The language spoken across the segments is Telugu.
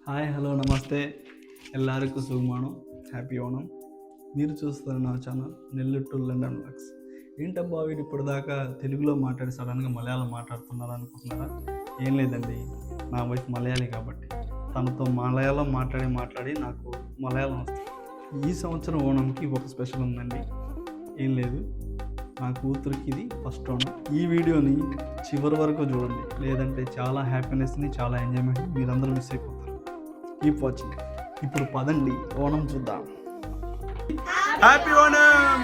హాయ్ హలో నమస్తే ಎಲ್ಲರಿಗೂ సుగుమానం హ్యాపీ ఓనం. మీరు చూస్తున్న నా channel Nellore to London vlogs. ఏంటబ్బా వీడు ఇప్పటిదాకా తెలుగులో మాట్లాడి సడన్గా మలయాళం మాట్లాడుతున్నారు అనుకుంటున్నారా? ఏం లేదండి, నా వైఫ్ మలయాళీ కాబట్టి తనతో మలయాళం మాట్లాడి నాకు మలయాళం వస్తుంది. ఈ సంవత్సరం ఓణంకి ఒక స్పెషల్ ఉందండి. ఏం లేదు, నా కూతురికి ఇది ఫస్ట్ ఓణం. ఈ వీడియోని చివరి వరకు చూడండి, లేదంటే చాలా హ్యాపీనెస్ని చాలా ఎంజాయ్మెంట్ మీరందరూ మిస్ అయిపోతారు. Keep watching. ఇప్పుడు పదండి ఓణం చూద్దాం. హ్యాపీ ఓణం.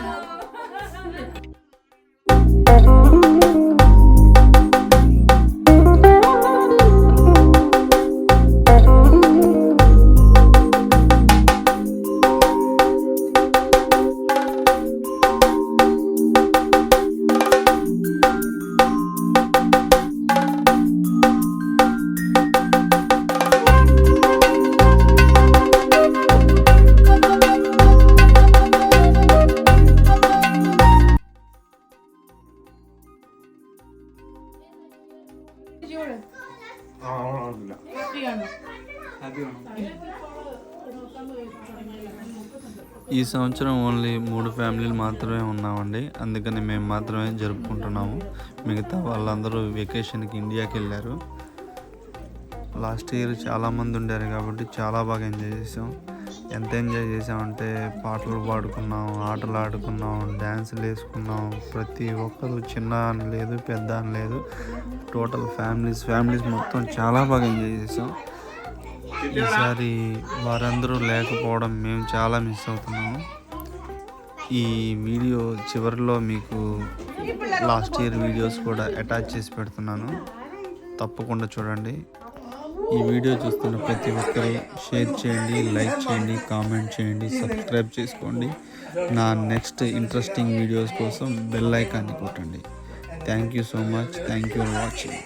ఈ సంవత్సరం ఓన్లీ 3 ఫ్యామిలీలు మాత్రమే ఉన్నామండి, అందుకని మేము మాత్రమే జరుపుకుంటున్నాము. మిగతా వాళ్ళందరూ వెకేషన్కి ఇండియాకి వెళ్ళారు. లాస్ట్ ఇయర్ చాలామంది ఉండారు కాబట్టి చాలా బాగా ఎంజాయ్ చేసాం. ఎంత ఎంజాయ్ చేసామంటే పాటలు పాడుకున్నాం, ఆటలు ఆడుకున్నాం, డ్యాన్సులు వేసుకున్నాం. ప్రతి ఒక్కరు చిన్న అని లేదు, పెద్ద అని లేదు, టోటల్ ఫ్యామిలీస్ మొత్తం చాలా బాగా ఎంజాయ్ చేసాం. ఈసారి వారందరూ లేకపోవడం మేము చాలా మిస్ అవుతున్నాము. ఈ వీడియో చివరిలో మీకు లాస్ట్ ఇయర్ వీడియోస్ కూడా అటాచ్ చేసి పెడుతున్నాను, తప్పకుండా చూడండి. ఈ వీడియో చూస్తున్న ప్రతి ఒక్కరు షేర్ చేయండి, లైక్ చేయండి, కామెంట్ చేయండి, సబ్స్క్రైబ్ చేసుకోండి. నా నెక్స్ట్ ఇంట్రెస్టింగ్ వీడియోస్ కోసం బెల్ ఐకాన్ని కొట్టండి. Thank you so much. Thank you for watching.